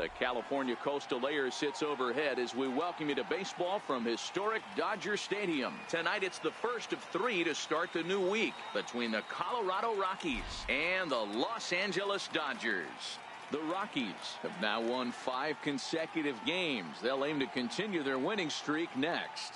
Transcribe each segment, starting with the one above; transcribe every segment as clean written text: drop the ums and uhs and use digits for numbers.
The California coastal layer sits overhead as we welcome you to baseball from historic Dodger Stadium. Tonight it's the first of 3 to start the new week between the Colorado Rockies and the Los Angeles Dodgers. The Rockies have now won 5 consecutive games. They'll aim to continue their winning streak next.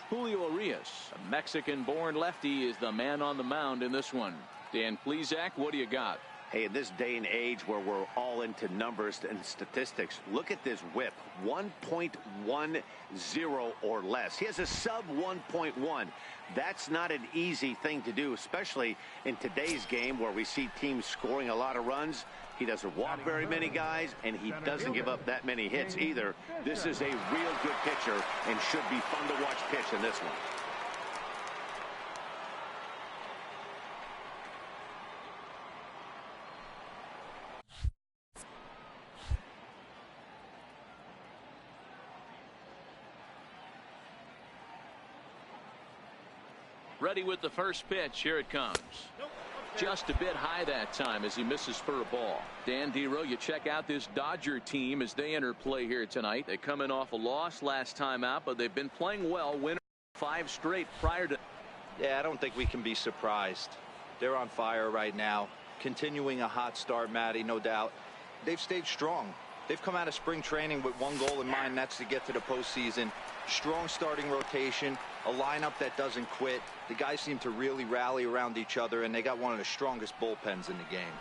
Julio Urias, a Mexican-born lefty, is the man on the mound in this one. Dan Plesac, what do you got? Hey, in this day and age where we're all into numbers and statistics, look at this whip, 1.10 or less. He has a sub 1.1. That's not an easy thing to do, especially in today's game where we see teams scoring a lot of runs. He doesn't walk very many guys, and he doesn't give up that many hits either. This is a real good pitcher and should be fun to watch pitch in this one. Ready with the first pitch. Here it comes. Just a bit high that time as he misses for a ball. Dan Dero, you check out this Dodger team as they enter play here tonight. They come in off a loss last time out, but they've been playing well, winning 5 straight prior to. Yeah, I don't think we can be surprised. They're on fire right now, continuing a hot start, Matty, no doubt. They've stayed strong. They've come out of spring training with one goal in mind, and that's to get to the postseason. Strong starting rotation, a lineup that doesn't quit. The guys seem to really rally around each other, and they got one of the strongest bullpens in the game.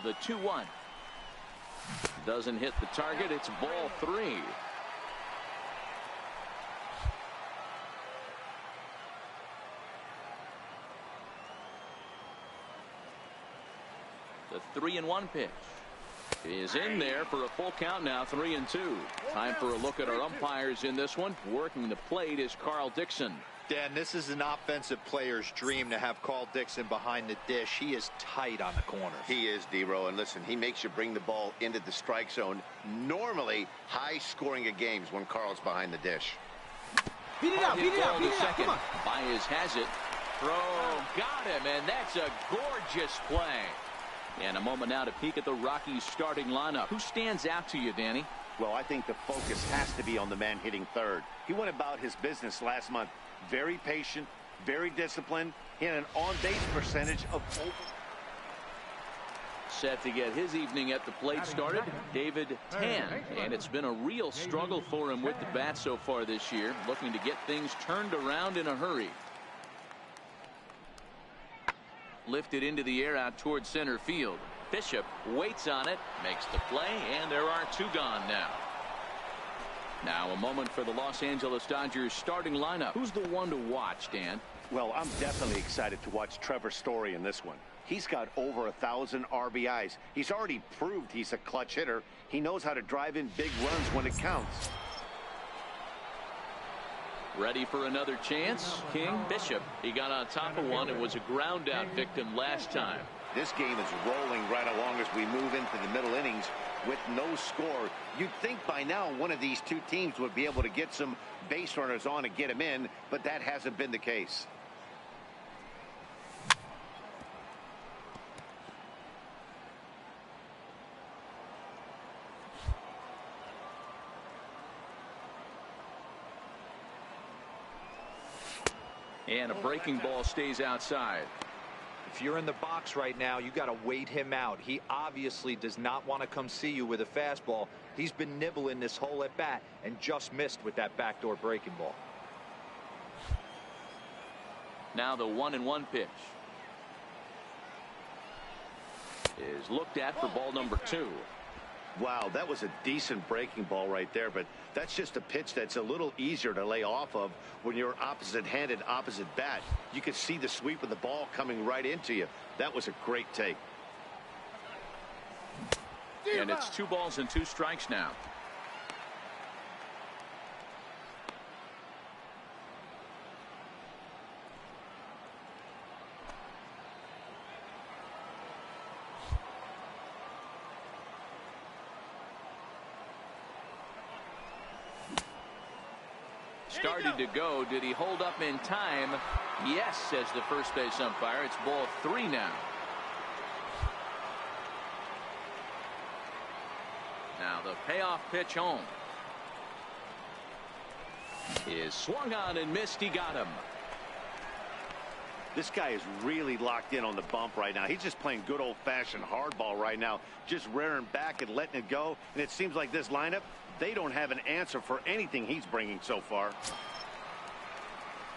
The 2-1 doesn't hit the target. It's ball 3. The 3-1 pitch is in there for a full count now. 3-2. Time for a look at our umpires in this one. Working the plate is Carl Dixon. Dan, this is an offensive player's dream to have Carl Dixon behind the dish. He is tight on the corners. He is, Dero, and listen, he makes you bring the ball into the strike zone. Normally high scoring of games when Carl's behind the dish. Beat it out, beat it out, beat it out. Come on. Baez has it. Throw, got him, and that's a gorgeous play. And a moment now to peek at the Rockies starting lineup. Who stands out to you, Danny? Well, I think the focus has to be on the man hitting third. He went about his business last month. Very patient, very disciplined. He had an on-base percentage of over. Set to get his evening at the plate started, David Tan. And it's been a real struggle for him with the bat so far this year. Looking to get things turned around in a hurry. Lifted into the air out towards center field. Bishop waits on it, makes the play, and there are 2 gone now. Now a moment for the Los Angeles Dodgers starting lineup. Who's the one to watch, Dan? Well, I'm definitely excited to watch Trevor Story in this one. He's got over 1,000 RBIs. He's already proved he's a clutch hitter. He knows how to drive in big runs when it counts. Ready for another chance? King. Bishop. He got on top of one and was a ground out victim last time. This game is rolling right along as we move into the middle innings with no score. You'd think by now one of these 2 teams would be able to get some base runners on and get them in, but that hasn't been the case. And a breaking ball stays outside. If you're in the box right now, you got to wait him out. He obviously does not want to come see you with a fastball. He's been nibbling this whole at bat and just missed with that backdoor breaking ball. Now the 1-1 pitch is looked at for ball number 2. Wow, that was a decent breaking ball right there, but that's just a pitch that's a little easier to lay off of when you're opposite-handed, opposite bat. You can see the sweep of the ball coming right into you. That was a great take. And it's 2 balls and 2 strikes now. started to go. Did he hold up in time? Yes, says the first base umpire. It's ball 3 now. Now the payoff pitch home is swung on and missed. He got him. This guy is really locked in on the bump right now. He's just playing good old-fashioned hardball right now, just rearing back and letting it go. And it seems like this lineup, they don't have an answer for anything he's bringing so far.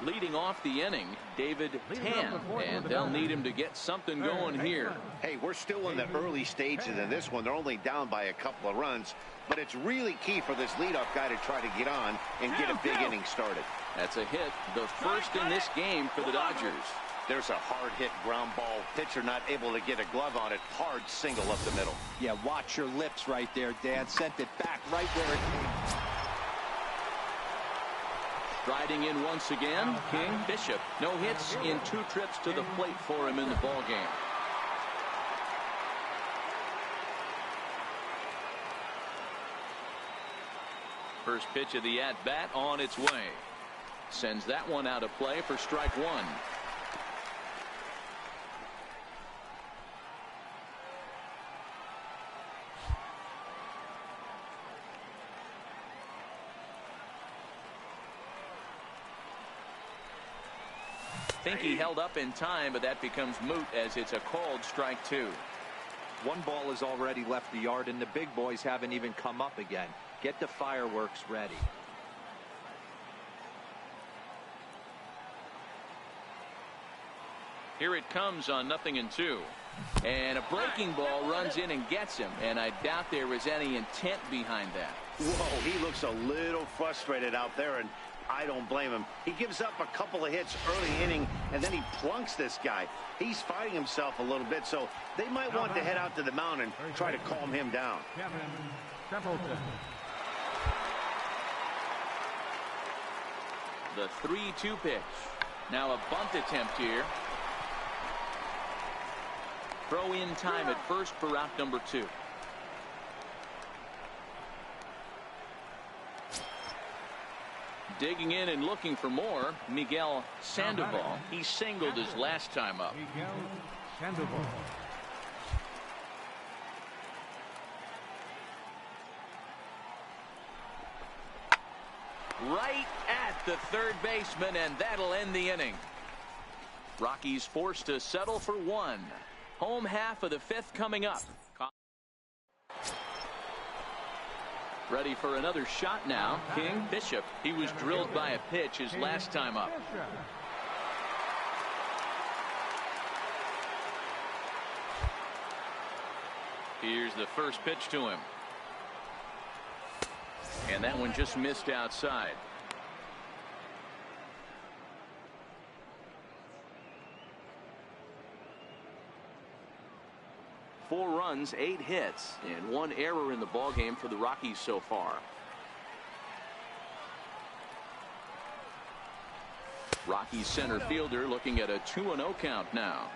Leading off the inning, David Tan, and they'll need him to get something going here. Hey, we're still in the early stages of this one. They're only down by a couple of runs, but it's really key for this leadoff guy to try to get on and get a big inning started. That's a hit, the first in this game for the Dodgers. There's a hard hit ground ball. Pitcher not able to get a glove on it. Hard single up the middle. Yeah, watch your lips right there, Dan. Sent it back right where it came. Striding in once again, King Bishop. No hits in 2 trips to the plate for him in the ball game. First pitch of the at-bat on its way. Sends that one out of play for strike 1. I think he held up in time, but that becomes moot as it's a called strike 2. 1 ball has already left the yard, and the big boys haven't even come up again. Get the fireworks ready. Here it comes on 0-2. And a breaking ball runs in and gets him, and I doubt there was any intent behind that. Whoa, he looks a little frustrated out there, and I don't blame him. He gives up a couple of hits early inning, and then he plunks this guy. He's fighting himself a little bit, so they might want to head out to the mound and try to calm him down. The 3-2 pitch. Now a bunt attempt here. Throw in time at first for route number 2. Digging in and looking for more, Miguel Sandoval. He singled his last time up. Right at the third baseman, and that'll end the inning. Rockies forced to settle for 1. Home half of the 5th coming up. Ready for another shot now. King Bishop. He was drilled by a pitch his last time up. Here's the first pitch to him. And that one just missed outside. Four runs, 8 hits, and 1 error in the ballgame for the Rockies so far. Rockies center fielder looking at a 2-0 count now.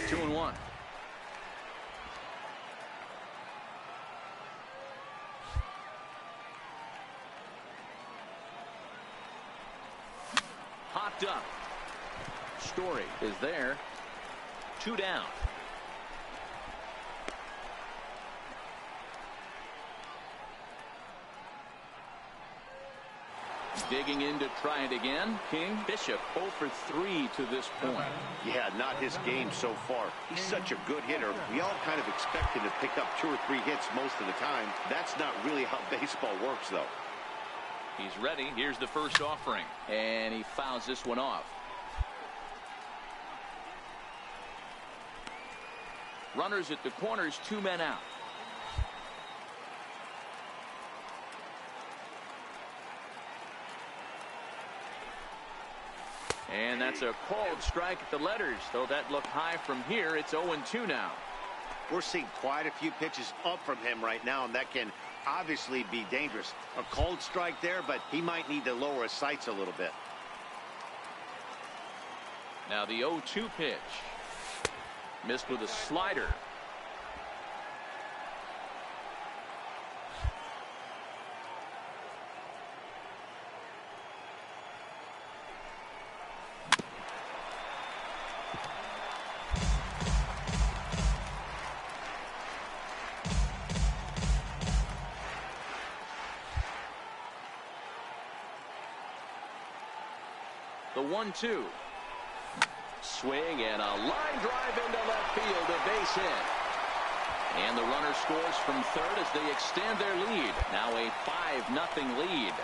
Two and 1. Popped up. Story is there. 2 down. Digging in to try it again. King Bishop 0 for 3 to this point. Yeah, not his game so far. He's such a good hitter. We all kind of expect him to pick up 2 or 3 hits most of the time. That's not really how baseball works, though. He's ready. Here's the first offering, and he fouls this one off. Runners at the corners, 2 men out. And that's a called strike at the letters, though that looked high from here. It's 0-2 now. We're seeing quite a few pitches up from him right now, and that can obviously be dangerous. A called strike there, but he might need to lower his sights a little bit. Now the 0-2 pitch. Missed with a slider. The 1-2. Swing and a line drive into left field, a base hit. And the runner scores from third as they extend their lead. Now a 5-0 lead.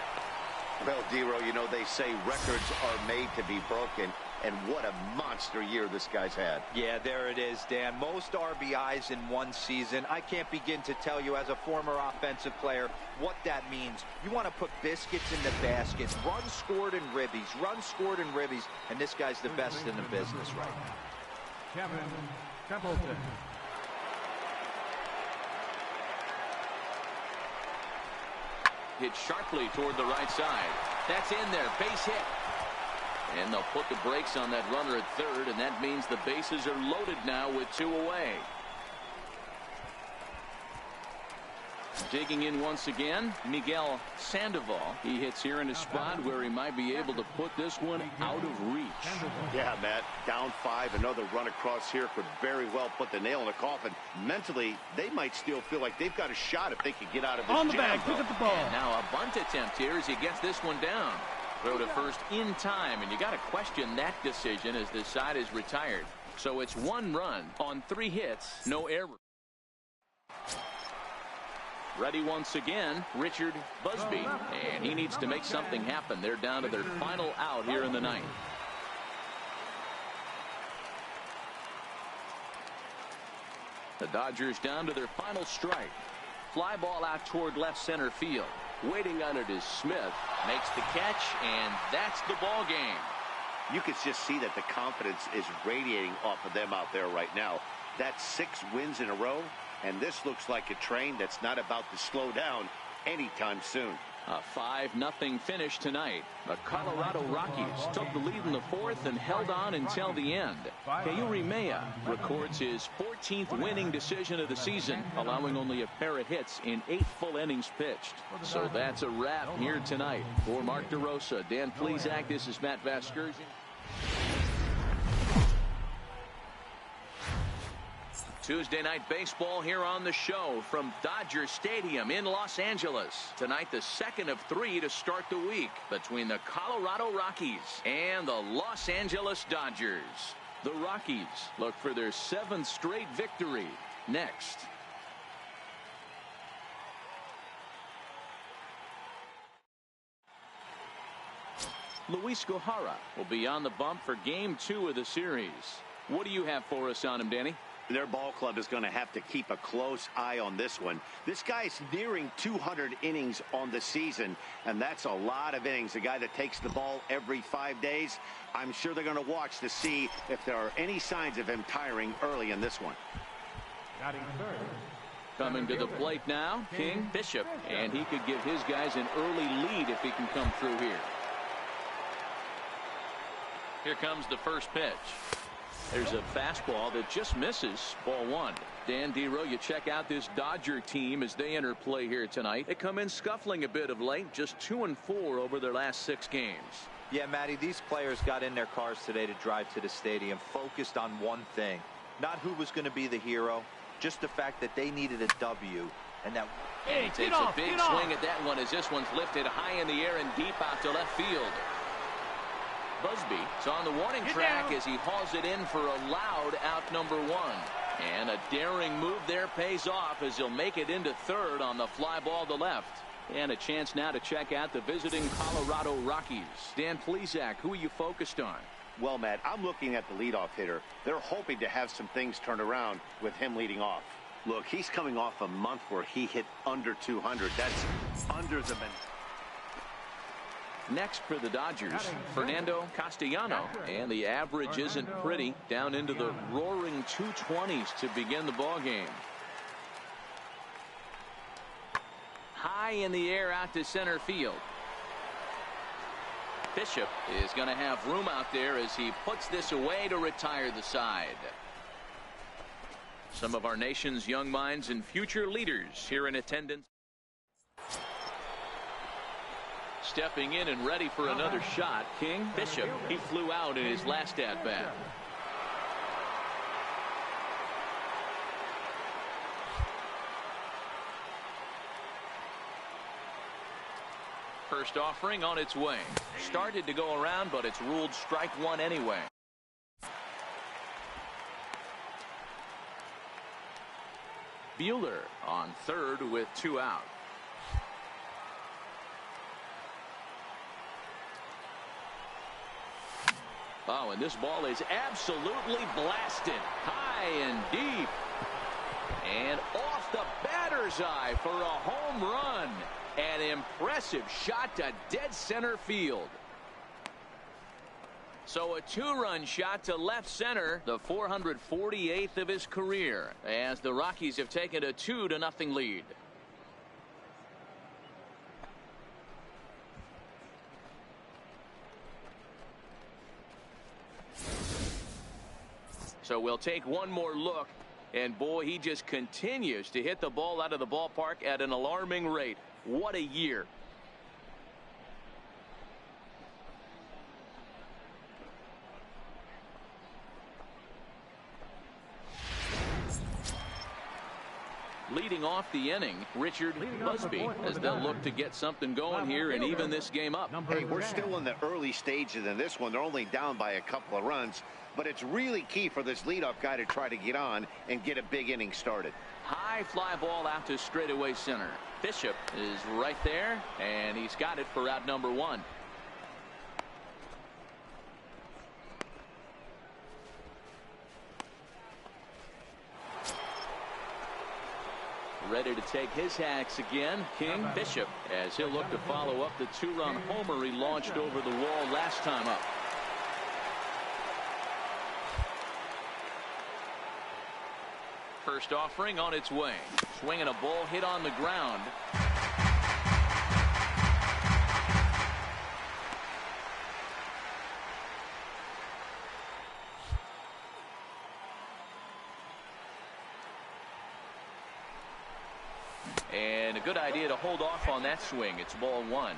Well, Dero, you know, they say records are made to be broken, and what a monster year this guy's had. Yeah, there it is, Dan. Most RBIs in one season. I can't begin to tell you as a former offensive player what that means. You want to put biscuits in the baskets. Runs scored in ribbies. Runs scored in ribbies. And this guy's the best in the business right now. Kevin Templeton. Hit sharply toward the right side. That's in there. Base hit. And they'll put the brakes on that runner at third, and that means the bases are loaded now with 2 away. Digging in once again, Miguel Sandoval. He hits here in a spot where he might be able to put this one out of reach. Yeah, Matt, down 5, another run across here could very well put the nail in the coffin. Mentally, they might still feel like they've got a shot if they could get out of this On the jam, bag, pick up the ball. And now a bunt attempt here as he gets this one down. Throw to first in time, and you got to question that decision as the side is retired. So it's 1 run on 3 hits, no error. Ready once again, Richard Busby, and he needs to make something happen. They're down to their final out here in the 9th. The Dodgers down to their final strike. Fly ball out toward left center field. Waiting on it is Smith. Makes the catch, and that's the ball game. You can just see that the confidence is radiating off of them out there right now. That's 6 wins in a row, and this looks like a train that's not about to slow down anytime soon. A 5-0 finish tonight. The Colorado Rockies took the lead in the 4th and held on until the end. Ke'Uri Mea records his 14th winning decision of the season, allowing only a pair of hits in 8 full innings pitched. So that's a wrap here tonight. For Mark DeRosa, Dan Plesac, this is Matt Vasgersian. Tuesday night baseball here on the show from Dodger Stadium in Los Angeles. Tonight, the 2nd of 3 to start the week between the Colorado Rockies and the Los Angeles Dodgers. The Rockies look for their 7th straight victory next. Luis Gohara will be on the bump for Game 2 of the series. What do you have for us on him, Danny? Their ball club is going to have to keep a close eye on this one. This guy's nearing 200 innings on the season, and that's a lot of innings. A guy that takes the ball every 5 days. I'm sure they're going to watch to see if there are any signs of him tiring early in this one. Coming to the plate now, King Bishop, and he could give his guys an early lead if he can come through here. Here comes the first pitch. There's a fastball that just misses. Ball 1. Dan Dero, you check out this Dodger team as they enter play here tonight. They come in scuffling a bit of late, just 2-4 over their last 6 games. Yeah, Matty, these players got in their cars today to drive to the stadium focused on one thing. Not who was going to be the hero, just the fact that they needed a W. And that he takes a big swing at that one as this one's lifted high in the air and deep out to left field. Busby is on the warning track as he hauls it in for a loud out number 1. And a daring move there pays off as he'll make it into third on the fly ball to left. And a chance now to check out the visiting Colorado Rockies. Dan Plesac, who are you focused on? Well, Matt, I'm looking at the leadoff hitter. They're hoping to have some things turned around with him leading off. Look, he's coming off a month where he hit under 200. That's under the minute. Next for the Dodgers, Fernando Castellano, and the average isn't pretty, down into the roaring 220s to begin the ball game. High in the air out to center field. Bishop is going to have room out there as he puts this away to retire the side. Some of our nation's young minds and future leaders here in attendance. Stepping in and ready for another shot, King Bishop. He flew out in his last at-bat. First offering on its way. Started to go around, but it's ruled strike one anyway. Buehler on third with 2 out. Oh, and this ball is absolutely blasted. High and deep. And off the batter's eye for a home run. An impressive shot to dead center field. So a 2-run shot to left center, the 448th of his career, as the Rockies have taken a 2-0 lead. So we'll take one more look, and boy, he just continues to hit the ball out of the ballpark at an alarming rate. What a year. Leading off the inning, Richard Busby, as they'll look to get something going here and even this game up. Hey, we're still in the early stages in this one. They're only down by a couple of runs, but it's really key for this leadoff guy to try to get on and get a big inning started. High fly ball out to straightaway center. Bishop is right there, and he's got it for out number 1. Ready to take his hacks again, King Bishop, as he'll look to follow up the 2-run homer he launched over the wall last time up. First offering on its way. Swinging a ball hit on the ground. And a good idea to hold off on that swing. It's ball 1.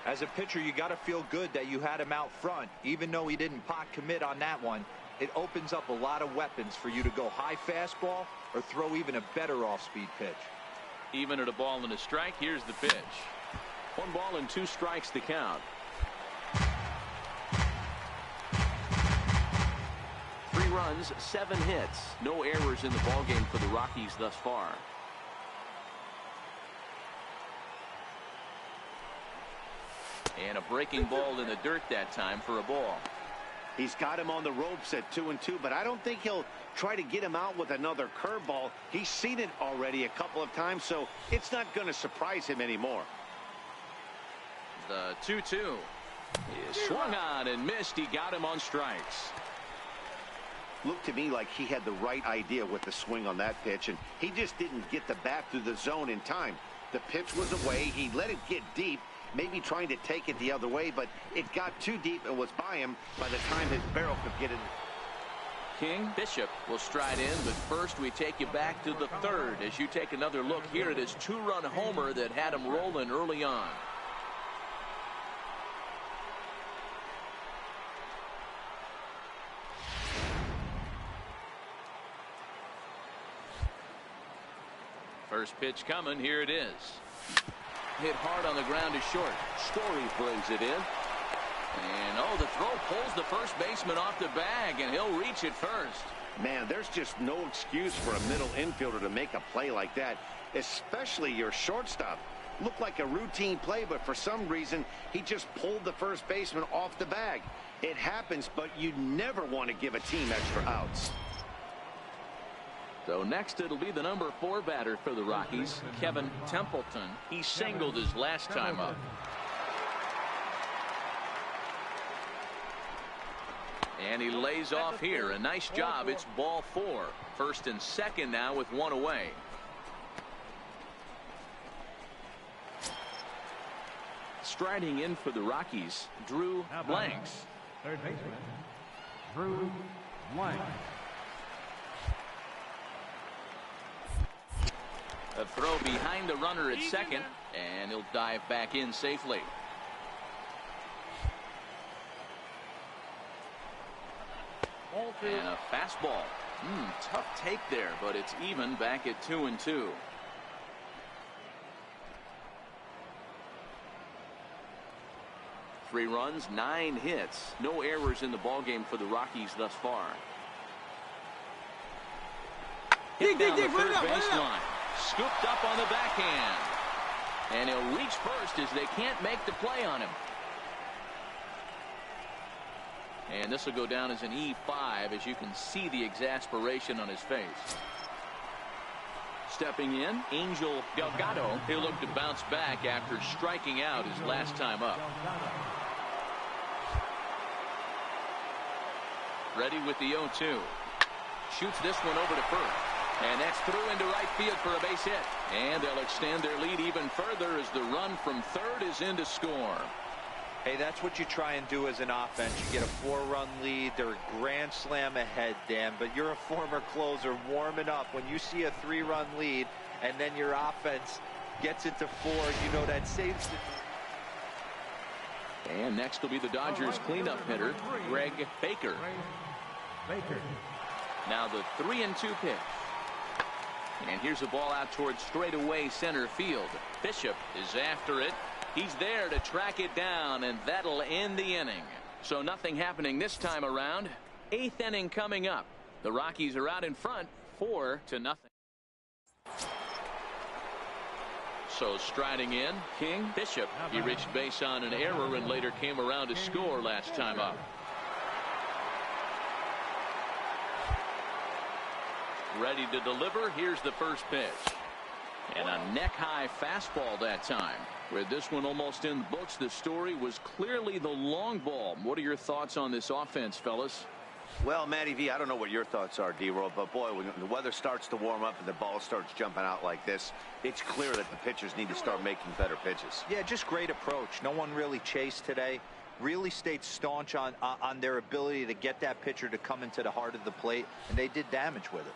As a pitcher, you got to feel good that you had him out front. Even though he didn't pot commit on that one, it opens up a lot of weapons for you to go high fastball or throw even a better off-speed pitch. Even at a ball and a strike, here's the pitch. 1 ball and 2 strikes to count. 3 runs, 7 hits. No errors in the ballgame for the Rockies thus far. And a breaking ball in the dirt that time for a ball. He's got him on the ropes at 2-2, but I don't think he'll try to get him out with another curveball. He's seen it already a couple of times, so it's not going to surprise him anymore. The 2-2 is swung on and missed. He got him on strikes. Looked to me like he had the right idea with the swing on that pitch, and he just didn't get the bat through the zone in time. The pitch was away. He let it get deep, maybe trying to take it the other way, but it got too deep and was by him by the time his barrel could get it. King Bishop will stride in, but first we take you back to the 3rd as you take another look here at his 2-run homer that had him rolling early on. First pitch coming. Here it is. Hit hard on the ground is short. Story brings it in. And oh, the throw pulls the first baseman off the bag, and he'll reach it first. Man, there's just no excuse for a middle infielder to make a play like that, especially your shortstop. Looked like a routine play, but for some reason, he just pulled the first baseman off the bag. It happens, but you never want to give a team extra outs. So next it'll be the number 4 batter for the Rockies, Kevin Templeton. He singled his last time up. And he lays off here. A nice job. It's ball 4. First and second now with 1 away. Striding in for the Rockies, Drew Blanks. Third baseman, Drew Blanks. A throw behind the runner at second, and he'll dive back in safely. And a fastball. Tough take there, but it's even back at 2-2. Three runs, 9 hits. No errors in the ballgame for the Rockies thus far. Hit down the third baseline. Scooped up on the backhand. And he'll reach first as they can't make the play on him. And this will go down as an E5 as you can see the exasperation on his face. Stepping in, Angel Delgado. He'll look to bounce back after striking out his last time up. Ready with the 0-2. Shoots this one over to first. And that's through into right field for a base hit. And they'll extend their lead even further as the run from third is in to score. Hey, that's what you try and do as an offense. You get a 4-run lead. They're a grand slam ahead, Dan. But you're a former closer warming up. When you see a 3-run lead and then your offense gets it to 4, you know that saves it. And next will be the Dodgers cleanup hitter, Greg Baker. Now the 3-2 pitch. And here's a ball out towards straightaway center field. Bishop is after it. He's there to track it down, and that'll end the inning. So nothing happening this time around. 8th inning coming up. The Rockies are out in front, 4-0. So striding in, King. Bishop. He reached base on an error and later came around to score last time up. Ready to deliver. Here's the first pitch. And a neck-high fastball that time. With this one almost in the books, the story was clearly the long ball. What are your thoughts on this offense, fellas? Well, Matty V, I don't know what your thoughts are, D-Roll, but boy, when the weather starts to warm up and the ball starts jumping out like this, it's clear that the pitchers need to start making better pitches. Yeah, just great approach. No one really chased today. Really stayed staunch on their ability to get that pitcher to come into the heart of the plate, and they did damage with it.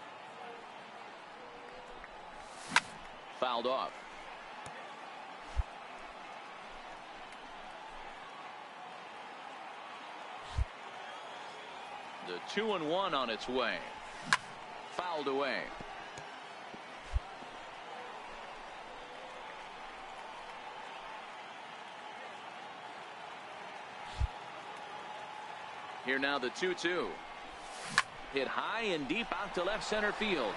Fouled off. The 2-1 on its way. Fouled away. Here now the 2-2. Hit high and deep out to left center field.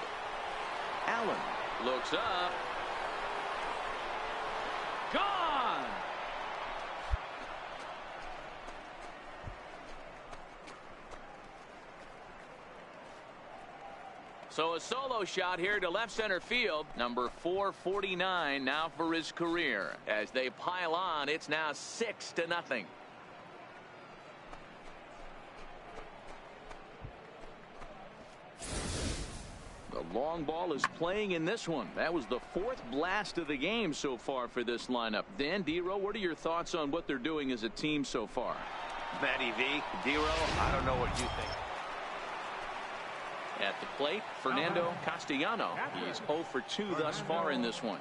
Allen looks up. Gone. So a solo shot here to left center field. Number 449 now for his career. As they pile on, it's now 6-0. The long ball is playing in this one. That was the 4th blast of the game so far for this lineup. Dan, D-Row, what are your thoughts on what they're doing as a team so far? Matty V, D-Row, I don't know what you think. At the plate, Fernando Castellano. He's 0 for 2 thus far in this one.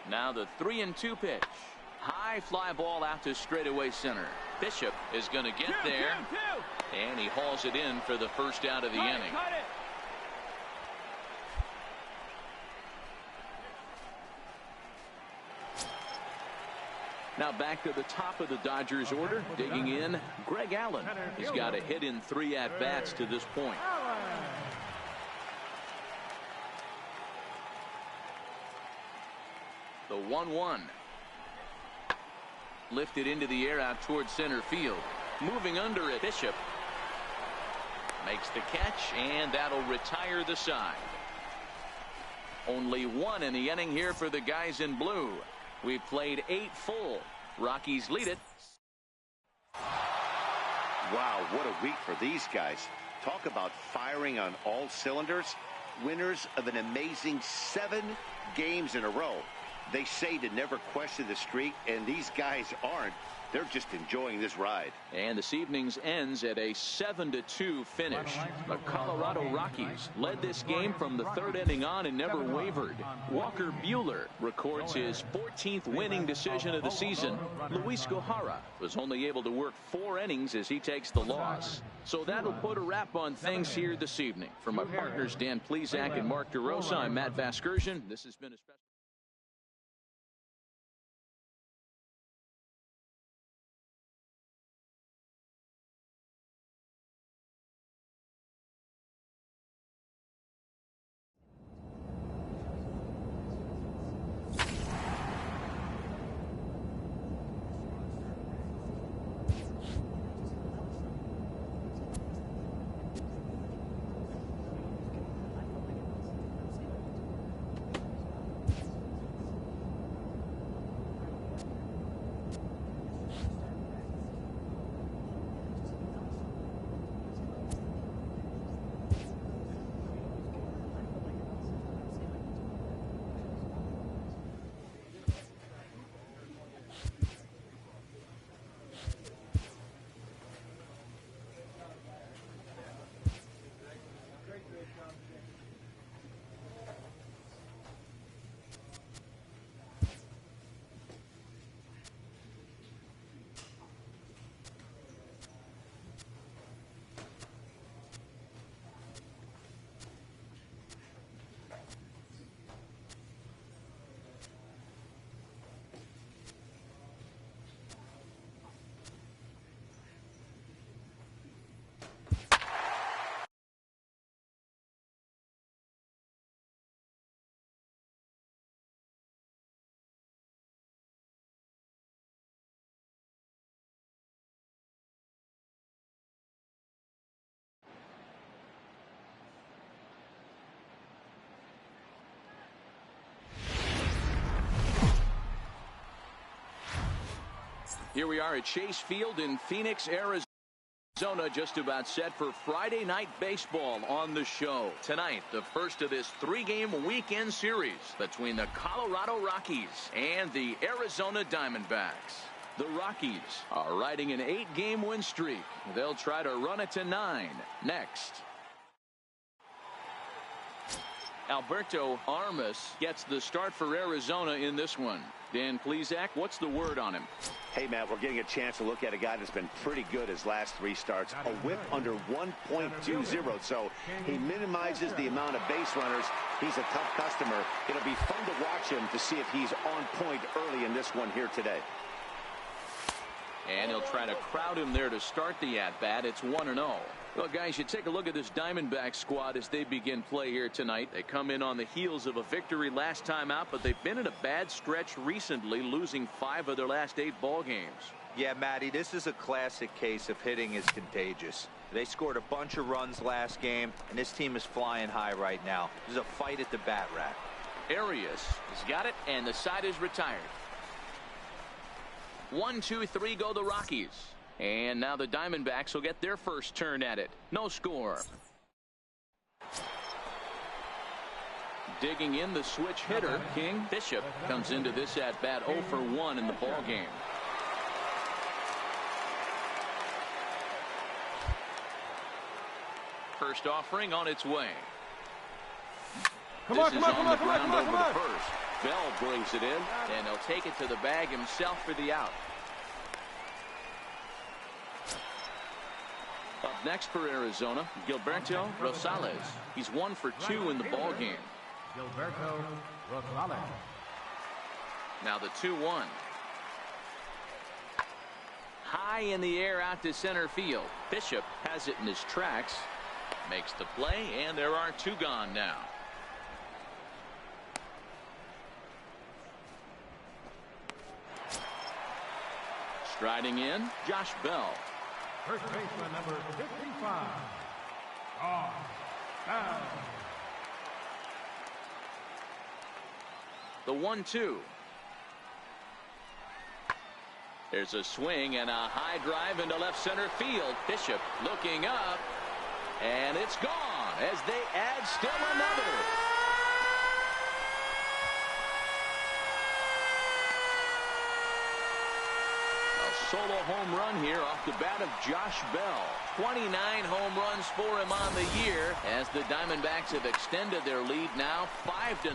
Now the 3-2 pitch. High fly ball out to straightaway center. Bishop is going to get there. And he hauls it in for the first out of the inning. Now back to the top of the Dodgers order. Digging in, Greg Allen. He's got a hit in 3 at-bats to this point. The 1-1. Lifted into the air out towards center field. Moving under it, Bishop makes the catch, and that'll retire the side. Only 1 in the inning here for the guys in blue. We've played 8 full. Rockies lead it. Wow, what a week for these guys. Talk about firing on all cylinders. Winners of an amazing 7 games in a row. They say to never question the streak, and these guys aren't. They're just enjoying this ride. And this evening's ends at a 7-2 finish. The Colorado Rockies led this game from the third inning on and never wavered. Walker Buehler records his 14th winning decision of the season. Luis Gohara was only able to work 4 innings as he takes the loss. So that'll put a wrap on things here this evening. For my partners Dan Plesac and Mark DeRosa, I'm Matt Vasgersian. This has been a special. Here we are at Chase Field in Phoenix, Arizona, just about set for Friday night baseball on the show. Tonight, the first of this 3-game weekend series between the Colorado Rockies and the Arizona Diamondbacks. The Rockies are riding an 8-game win streak. They'll try to run it to 9 next. Alberto Armas gets the start for Arizona in this one. Dan Plesac, what's the word on him? Hey, Matt, we're getting a chance to look at a guy that's been pretty good his last 3 starts. A whip under 1.20, so he minimizes the amount of base runners. He's a tough customer. It'll be fun to watch him to see if he's on point early in this one here today. And he'll try to crowd him there to start the at-bat. It's 1-0. Well, guys, you take a look at this Diamondback squad as they begin play here tonight. They come in on the heels of a victory last time out, but they've been in a bad stretch recently, losing 5 of their last 8 ball games. Yeah, Matty, this is a classic case of hitting is contagious. They scored a bunch of runs last game, and this team is flying high right now. There's a fight at the bat rack. Arias has got it, and the side is retired. 1, 2, 3 go the Rockies. And now the Diamondbacks will get their first turn at it. No score. Digging in the switch hitter, King Bishop, comes into this at-bat 0 for 1 in the ball game. First offering on its way. Come on. First. Bell brings it in, and he'll take it to the bag himself for the out. Up next for Arizona, Gilberto Rosales. He's 1 for 2 in the ball game. Gilberto Rosales. Now the 2-1. High in the air out to center field. Bishop has it in his tracks. Makes the play, and there are 2 gone now. Striding in, Josh Bell. First baseman number 55. Down. The 1-2. There's a swing and a high drive into left center field. Bishop looking up, and it's gone as they add still another. solo home run here off the bat of Josh Bell. 29 home runs for him on the year as the Diamondbacks have extended their lead now 5-0.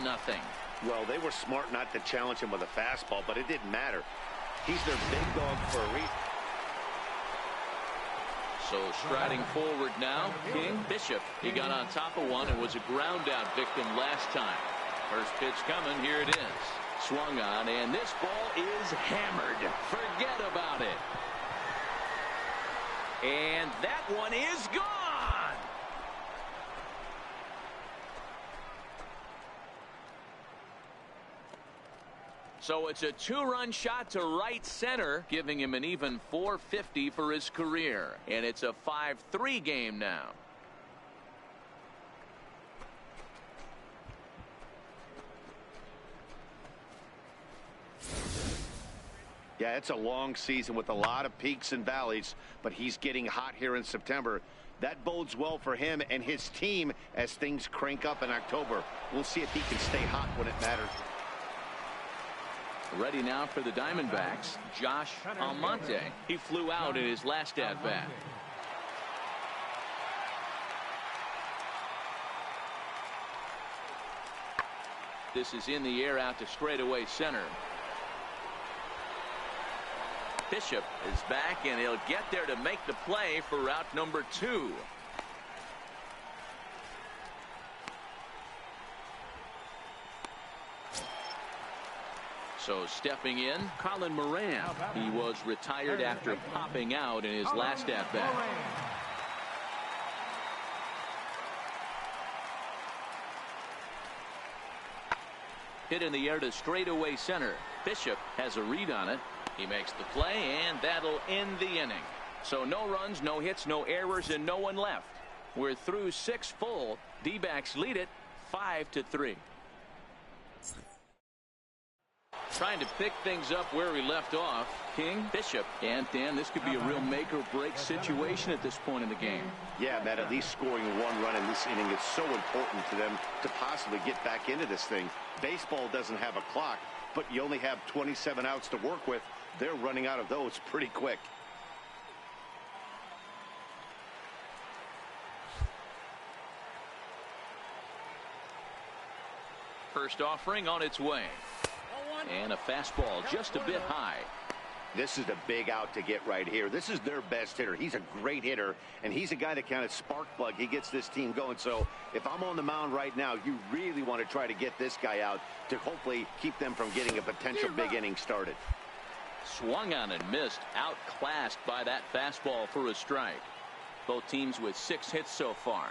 Well, they were smart not to challenge him with a fastball, but it didn't matter. He's their big dog for a reason. So striding forward now, King. Bishop, he got on top of one and was a ground out victim last time. First pitch coming, here it is. Swung on, and this ball is hammered. Forget about it. And that one is gone. So it's a 2-run shot to right center, giving him an even .450 for his career. And it's a 5-3 game now. Yeah, it's a long season with a lot of peaks and valleys, but he's getting hot here in September. That bodes well for him and his team as things crank up in October. We'll see if he can stay hot when it matters. Ready now for the Diamondbacks, Josh Almonte. He flew out in his last at-bat. This is in the air out to straightaway center. Bishop is back, and he'll get there to make the play for route number 2. So stepping in, Colin Moran. He was retired after popping out in his last at-bat. Hit in the air to straightaway center. Bishop has a read on it. He makes the play, and that'll end the inning. So no runs, no hits, no errors, and no one left. We're through 6 full. D-backs lead it 5-3. Trying to pick things up where we left off. King, Bishop, and Dan, this could be a real make-or-break situation at this point in the game. Yeah, Matt, at least scoring 1 run in this inning is so important to them to possibly get back into this thing. Baseball doesn't have a clock, but you only have 27 outs to work with. They're running out of those pretty quick. First offering on its way. And a fastball just a bit high. This is a big out to get right here. This is their best hitter. He's a great hitter, and he's a guy that kind of spark plug. He gets this team going. So if I'm on the mound right now, you really want to try to get this guy out to hopefully keep them from getting a potential big inning started. Swung on and missed, outclassed by that fastball for a strike. Both teams with 6 hits so far.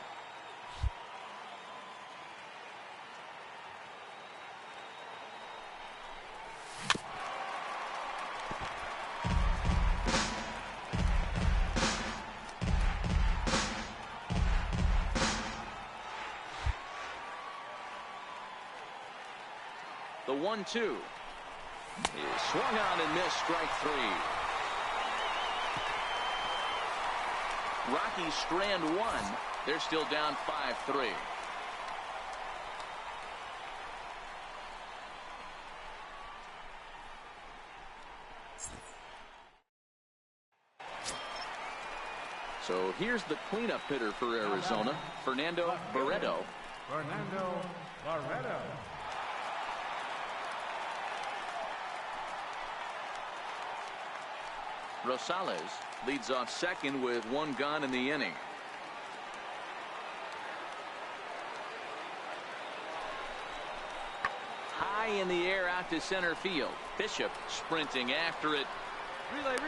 The 1-2 is swung on and missed, strike 3. Rockies strand 1. They're still down 5-3. So here's the cleanup hitter for Arizona, Fernando Barreto. Fernando Barreto. Rosales leads off second with 1 gone in the inning. High in the air out to center field. Bishop sprinting after it.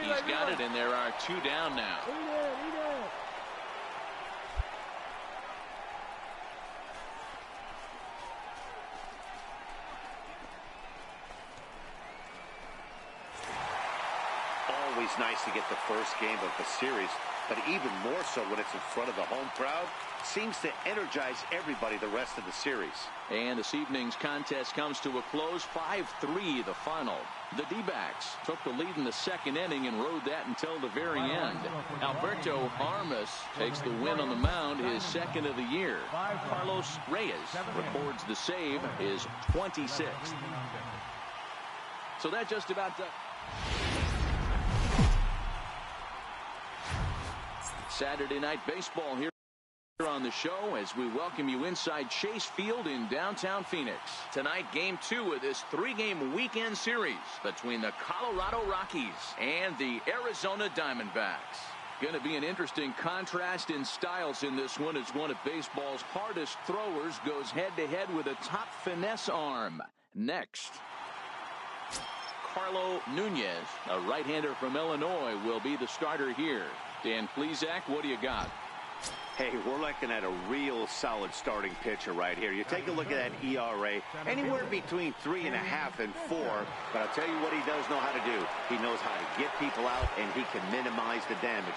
He's got it, and there are 2 down now. Always nice to get the first game of the series, but even more so when it's in front of the home crowd. Seems to energize everybody the rest of the series. And this evening's contest comes to a close, 5-3 the final. The D-backs took the lead in the second inning and rode that until the very end. Alberto Armas takes the win on the mound, his second of the year. Carlos Reyes records the save, his 26th. So that just about does. Saturday Night Baseball here on the show as we welcome you inside Chase Field in downtown Phoenix. Tonight, game 2 of this 3-game weekend series between the Colorado Rockies and the Arizona Diamondbacks. Going to be an interesting contrast in styles in this one as one of baseball's hardest throwers goes head-to-head with a top finesse arm. Next, Carlo Nunez, a right-hander from Illinois, will be the starter here. Dan Plesac, what do you got? Hey, we're looking at a real solid starting pitcher right here. You take a look at that ERA, anywhere between 3.5 and 4. But I'll tell you what he does know how to do. He knows how to get people out, and he can minimize the damage.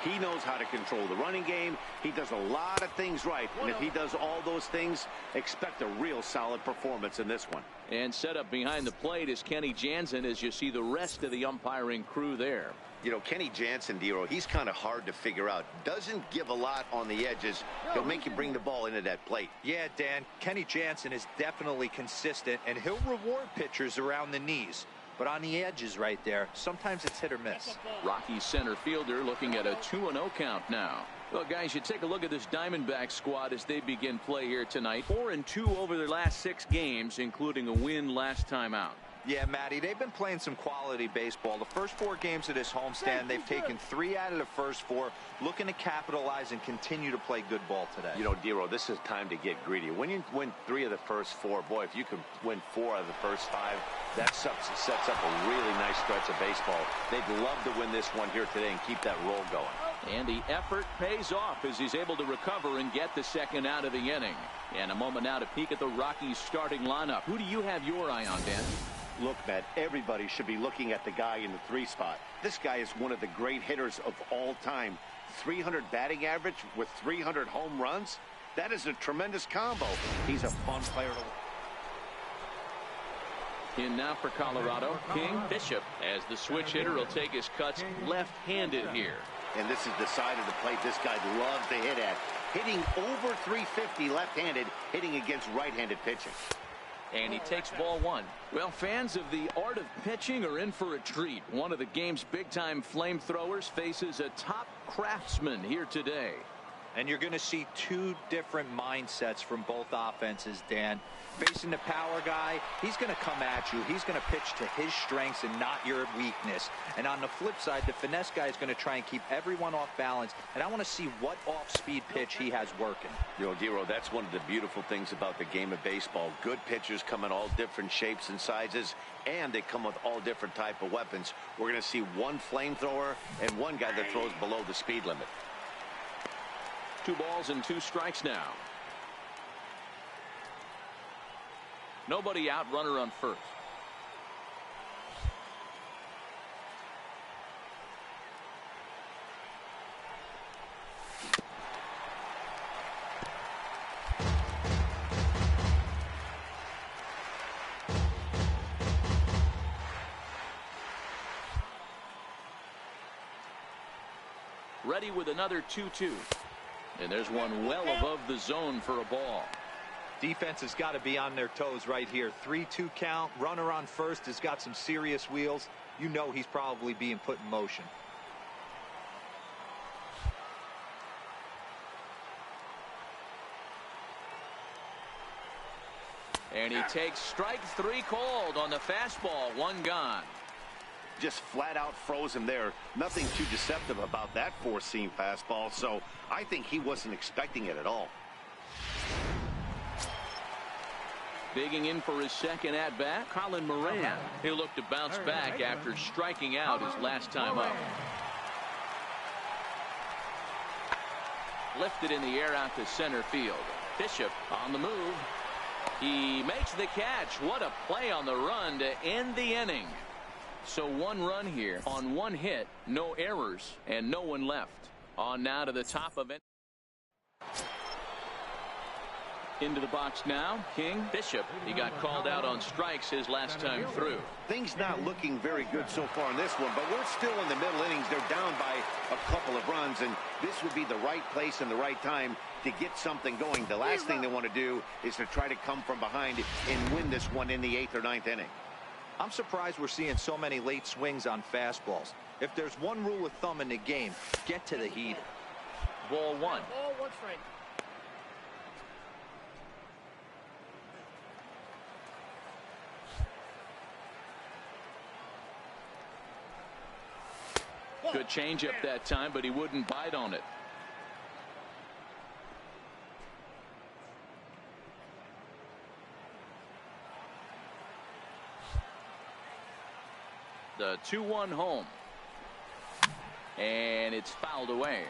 He knows how to control the running game. He does a lot of things right. And if he does all those things, expect a real solid performance in this one. And set up behind the plate is Kenny Jansen as you see the rest of the umpiring crew there. You know, Kenny Jansen, Dero, he's kind of hard to figure out. Doesn't give a lot on the edges. He'll make you bring the ball into that plate. Yeah, Dan, Kenny Jansen is definitely consistent, and he'll reward pitchers around the knees. But on the edges right there, sometimes it's hit or miss. Rockies center fielder looking at a 2-0 count now. Well, guys, you take a look at this Diamondback squad as they begin play here tonight. 4-2 over their last 6 games, including a win last time out. Yeah, Matty, they've been playing some quality baseball. The first 4 games of this homestand, they've taken 3 out of the first 4, looking to capitalize and continue to play good ball today. You know, Dero, this is time to get greedy. When you win 3 of the first 4, boy, if you can win 4 out of the first 5, that sets up a really nice stretch of baseball. They'd love to win this one here today and keep that roll going. And the effort pays off as he's able to recover and get the second out of the inning. And a moment now to peek at the Rockies starting lineup. Who do you have your eye on, Dan? Look, Matt, everybody should be looking at the guy in the 3 spot. This guy is one of the great hitters of all time. 300 batting average with 300 home runs. That is a tremendous combo. He's a fun player to... In now for Colorado, King Bishop, as the switch hitter will take his cuts left-handed here. And this is the side of the plate this guy loves to hit at. Hitting over 350 left-handed, hitting against right-handed pitching. And he takes ball 1. Well, fans of the art of pitching are in for a treat. One of the game's big-time flamethrowers faces a top craftsman here today. And you're going to see 2 different mindsets from both offenses, Dan. Facing the power guy, he's going to come at you. He's going to pitch to his strengths and not your weakness. And on the flip side, the finesse guy is going to try and keep everyone off balance. And I want to see what off-speed pitch he has working. You know, Dero, that's one of the beautiful things about the game of baseball. Good pitchers come in all different shapes and sizes, and they come with all different type of weapons. We're going to see one flamethrower and one guy that throws below the speed limit. 2 balls and 2 strikes now. Nobody out, runner on first. Ready with another 2-2. And there's one well above the zone for a ball. Defense has got to be on their toes right here. 3-2 count. Runner on first has got some serious wheels. You know he's probably being put in motion. And he takes strike 3 called on the fastball. 1 gone. Just flat out froze him there. Nothing too deceptive about that 4-seam fastball, so I think he wasn't expecting it at all. Digging in for his second at-bat, Colin Moran. He'll look to bounce back after striking out his last time up. Lifted in the air out to center field. Bishop on the move. He makes the catch. What a play on the run to end the inning. So 1 run here on 1 hit, no errors, and no one left. On now to the top of it. Into the box now, King Bishop. He got called out on strikes his last time through. Things not looking very good so far in this one, but we're still in the middle innings. They're down by a couple of runs, and this would be the right place and the right time to get something going. The last thing they want to do is to try to come from behind and win this one in the 8th or 9th inning. I'm surprised we're seeing so many late swings on fastballs. If there's one rule of thumb in the game, get to the heat. ball one. Ball one strike. Good changeup that time, but he wouldn't bite on it. The 2-1 home. And it's fouled away.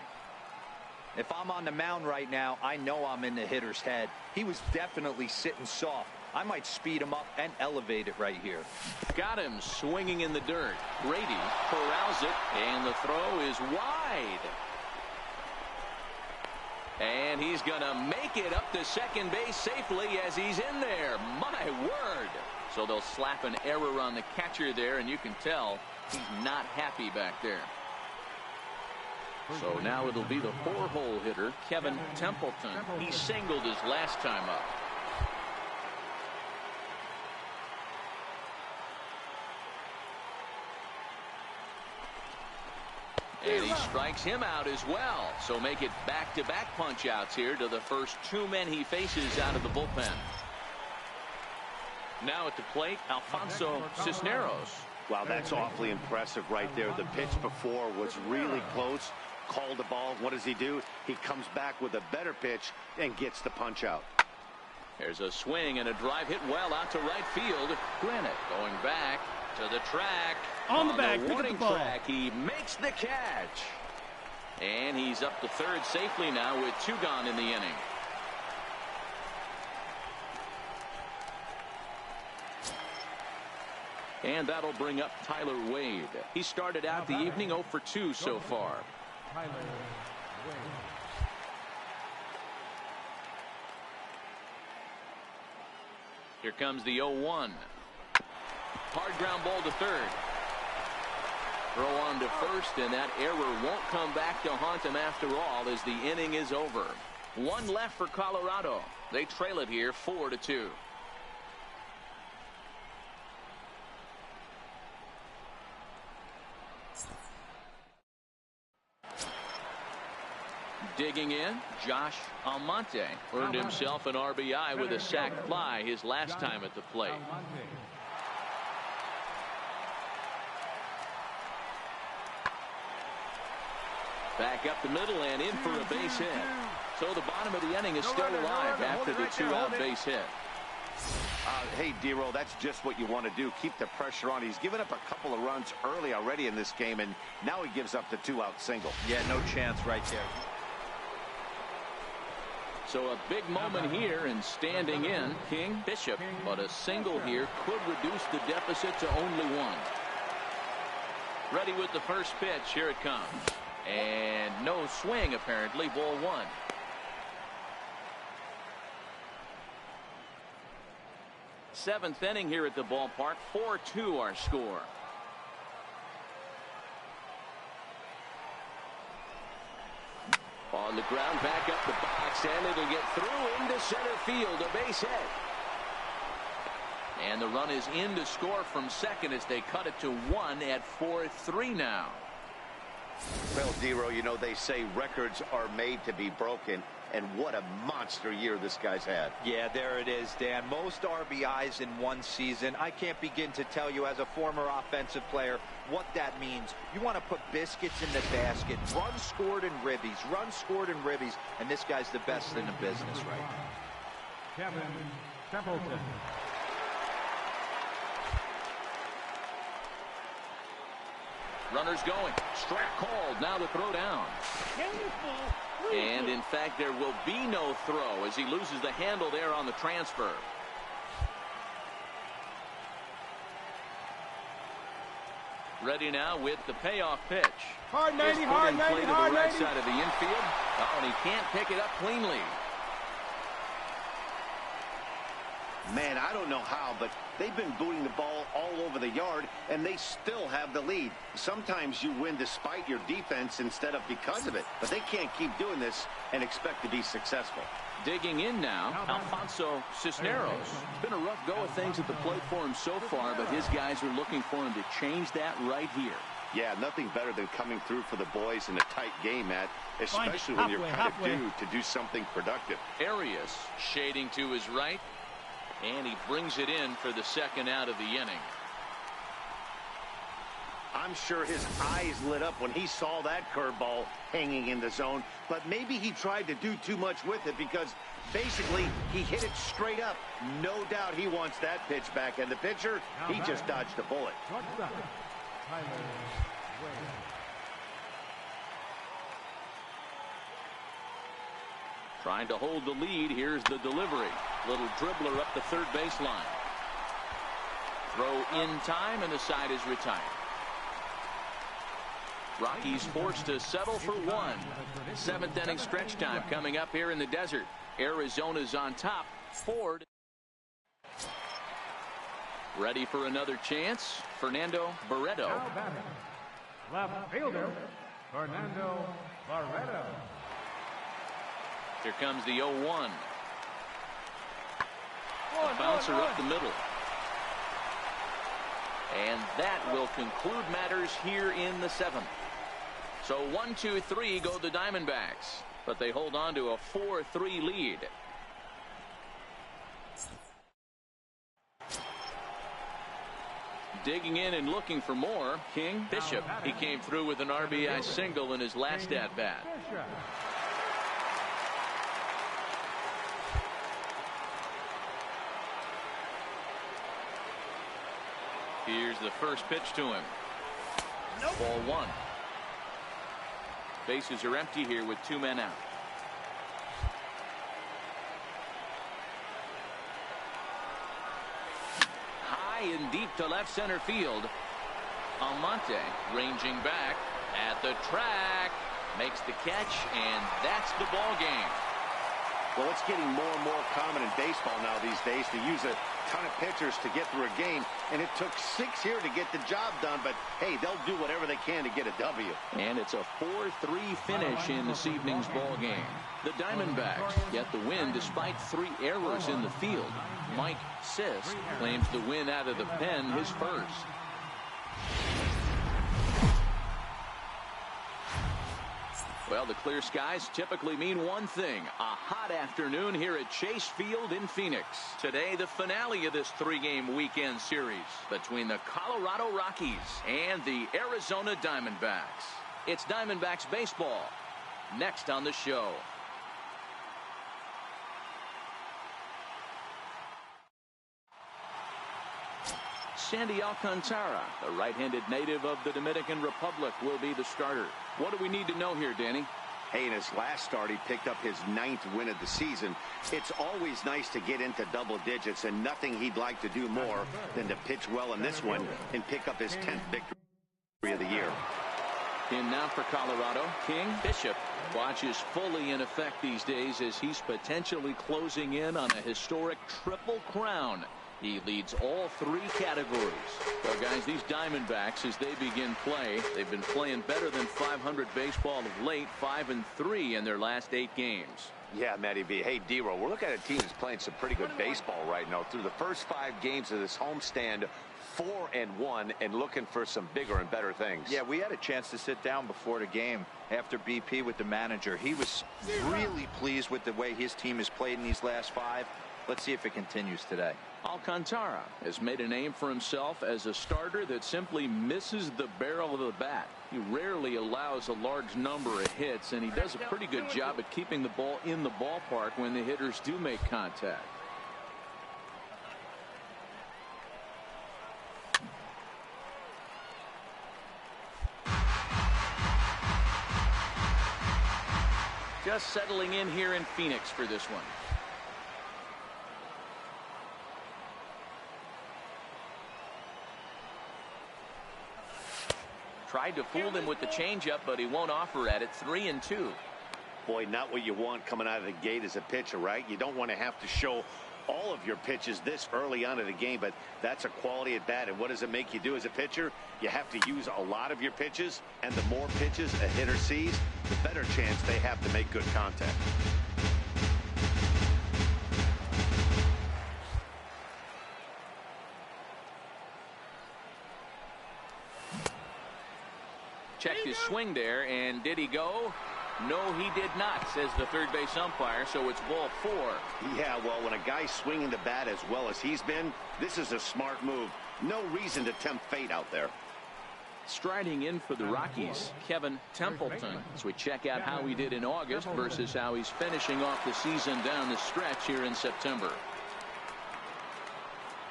If I'm on the mound right now, I know I'm in the hitter's head. He was definitely sitting soft. I might speed him up and elevate it right here. Got him swinging in the dirt. Brady corrals it, and the throw is wide. And he's going to make it up to second base safely as he's in there. My word. So they'll slap an error on the catcher there, and you can tell he's not happy back there. So now it'll be the 4-hole hitter, Kevin Templeton. He singled his last time up. And he strikes him out as well. So make it back-to-back punch-outs here to the first 2 men he faces out of the bullpen. Now at the plate, Alfonso Cisneros. Wow, that's awfully impressive right there. The pitch before was really close. Called the ball. What does he do? He comes back with a better pitch and gets the punch out. There's a swing and a drive hit well out to right field. Granite going back to the track. On the bag, the pick up warning the ball. track, he makes the catch. And he's up to third safely now with 2 gone in the inning. And that'll bring up Tyler Wade. He started out the evening 0 for 2 so far. Tyler Wade. Here comes the 0-1. Hard ground ball to third. Throw on to first, and that error won't come back to haunt him after all as the inning is over. 1 left for Colorado. They trail it here 4-2. Digging in, Josh Almonte earned himself an RBI with a sac fly his last time at the plate. Back up the middle and in for a base hit. So the bottom of the inning is still alive after the 2-out base hit. Hey, Dero, that's just what you want to do. Keep the pressure on. He's given up a couple of runs early already in this game, and now he gives up the 2-out single. Yeah, no chance right there. So a big moment here, and standing in, King Bishop. But a single here could reduce the deficit to only 1. Ready with the first pitch. Here it comes. And no swing, apparently. Ball 1. Seventh inning here at the ballpark. 4-2 our score. On the ground, back up the box, and it'll get through into center field. A base hit. And the run is in to score from second as they cut it to 1 at 4-3 now. Well, Dero, you know, they say records are made to be broken, and what a monster year this guy's had. Yeah, there it is, Dan. Most RBIs in one season. I can't begin to tell you as a former offensive player what that means. You want to put biscuits in the basket. Runs scored in ribbies. Runs scored in ribbies. And this guy's the best in the business right now. Kevin Templeton. Runners going. Strike called. Now the throw down. And in fact, there will be no throw as he loses the handle there on the transfer. Ready now with the payoff pitch. Hard 90, hard 90, play to the hard right 90. side of the infield. Oh, and he can't pick it up cleanly. Man, I don't know how, but they've been booting the ball all over the yard, and they still have the lead. Sometimes you win despite your defense instead of because of it, but they can't keep doing this and expect to be successful. Digging in now, Alfonso Cisneros. It's been a rough go of things at the plate for him so far, but his guys are looking for him to change that right here. Yeah, nothing better than coming through for the boys in a tight game, Matt, especially when you're kind of due to do something productive. Arias shading to his right, and he brings it in for the second out of the inning. I'm sure his eyes lit up when he saw that curveball hanging in the zone, but maybe he tried to do too much with it because basically he hit it straight up. No doubt he wants that pitch back, and the pitcher, he just dodged a bullet. Trying to hold the lead. Here's the delivery. Little dribbler up the third baseline. Throw in time, and the side is retired. Rockies forced to settle for one. Seventh inning stretch time coming up here in the desert. Arizona's on top. Ford ready for another chance. Fernando Barreto. Left fielder, Fernando Barreto. Here comes the 0-1. A bouncer up the middle. And that will conclude matters here in the seventh. So 1-2-3 go the Diamondbacks, but they hold on to a 4-3 lead. Digging in and looking for more, King Bishop. He came through with an RBI single in his last at-bat. Here's the first pitch to him. Ball one. Bases are empty here with 2 men out. High and deep to left center field. Almonte ranging back at the track. Makes the catch, and that's the ball game. Well, it's getting more and more common in baseball now these days to use a ton of pitchers to get through a game, and it took 6 here to get the job done, but hey, they'll do whatever they can to get a W. And it's a 4-3 finish in this evening's ball game. The Diamondbacks get the win despite 3 errors in the field. Mike Sisk claims the win out of the pen, his first. Well, the clear skies typically mean one thing, a hot afternoon here at Chase Field in Phoenix. Today, the finale of this 3-game weekend series between the Colorado Rockies and the Arizona Diamondbacks. It's Diamondbacks baseball next on the show. Sandy Alcantara, the right-handed native of the Dominican Republic, will be the starter. What do we need to know here, Danny? Hey, in his last start, he picked up his 9th win of the season. It's always nice to get into double digits, and nothing he'd like to do more than to pitch well in this one and pick up his 10th victory of the year. In now for Colorado, King Bishop watches fully in effect these days as he's potentially closing in on a historic triple crown. He leads all 3 categories. Well, guys, these Diamondbacks, as they begin play, they've been playing better than 500 baseball of late, 5-3 in their last 8 games. Yeah, Matty B. Hey, D-Roll, we're looking at a team that's playing some pretty good baseball right now. Through the first 5 games of this homestand, 4-1, and looking for some bigger and better things. Yeah, we had a chance to sit down before the game after BP with the manager. He was really pleased with the way his team has played in these last 5. Let's see if it continues today. Alcantara has made a name for himself as a starter that simply misses the barrel of the bat. He rarely allows a large number of hits, and he does a pretty good job at keeping the ball in the ballpark when the hitters do make contact. Just settling in here in Phoenix for this one. Tried to fool him with the changeup, but he won't offer at it. 3-2. Boy, not what you want coming out of the gate as a pitcher, right? You don't want to have to show all of your pitches this early on in the game, but that's a quality at bat. And what does it make you do as a pitcher? You have to use a lot of your pitches, and the more pitches a hitter sees, the better chance they have to make good contact. Checked his swing there, and did he go? No, he did not, says the third base umpire, so it's ball 4. Yeah, well, when a guy's swinging the bat as well as he's been, this is a smart move. No reason to tempt fate out there. Striding in for the Rockies, Kevin Templeton, as we check out how he did in August versus how he's finishing off the season down the stretch here in September.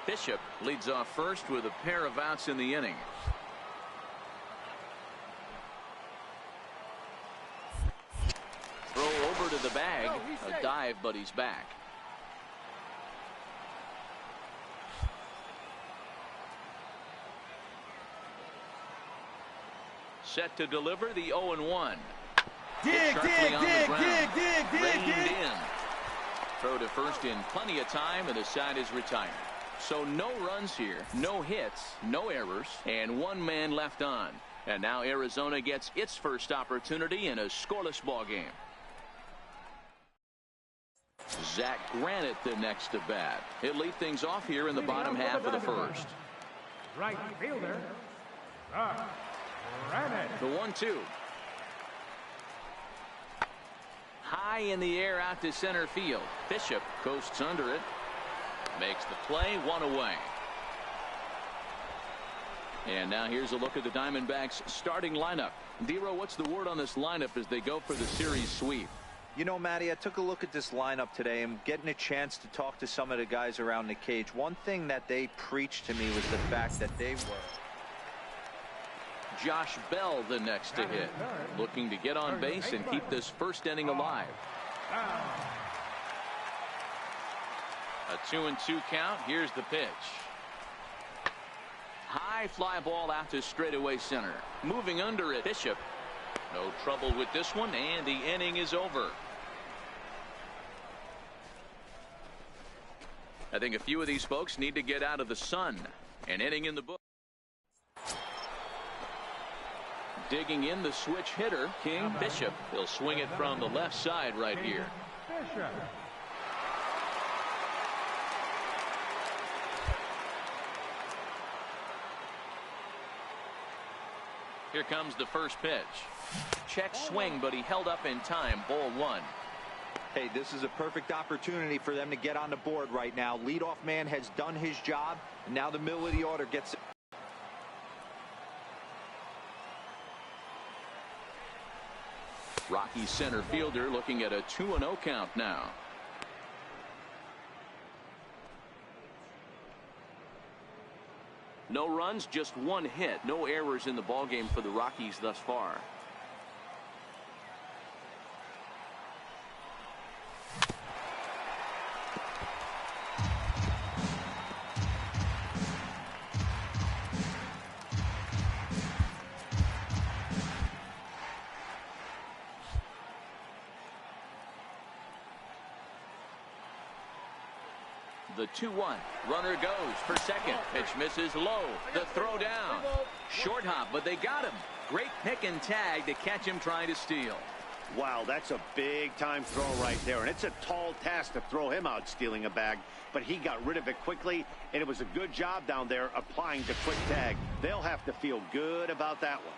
Bishop leads off first with a pair of outs in the inning. Throw over to the bag. A dive, but he's back. Set to deliver the 0-1. Dig. Reined in. Throw to first in plenty of time, and the side is retired. So no runs here, no hits, no errors, and one man left on. And now Arizona gets its first opportunity in a scoreless ball game. Zach Granite the next to bat. He'll lead things off here in the bottom half of the first. Right fielder, Granite. The 1-2. High in the air out to center field. Bishop coasts under it. Makes the play, 1 away. And now here's a look at the Diamondbacks starting lineup. Dero, what's the word on this lineup as they go for the series sweep? You know, Matty, I took a look at this lineup today and getting a chance to talk to some of the guys around the cage. One thing that they preached to me was the fact that they were. Josh Bell the next to hit, looking to get on base and keep this first inning alive. A 2-2 count. Here's the pitch. High fly ball out to straightaway center. Moving under it, Bishop. No trouble with this one, and the inning is over. I think a few of these folks need to get out of the sun. An inning in the book. Digging in the switch hitter, King Bishop. He'll swing it from the left side right here. Bishop. Here comes the first pitch. Check swing, but he held up in time. Ball 1. Hey, this is a perfect opportunity for them to get on the board right now. Leadoff man has done his job, and now the middle of the order gets it. Rocky center fielder looking at a 2-0 count now. No runs, just one hit. No errors in the ballgame for the Rockies thus far. The 2-1. Runner goes for second. Pitch misses low. The throw down. Short hop, but they got him. Great pick and tag to catch him trying to steal. Wow, that's a big time throw right there, and it's a tall task to throw him out stealing a bag, but he got rid of it quickly, and it was a good job down there applying the quick tag. They'll have to feel good about that one.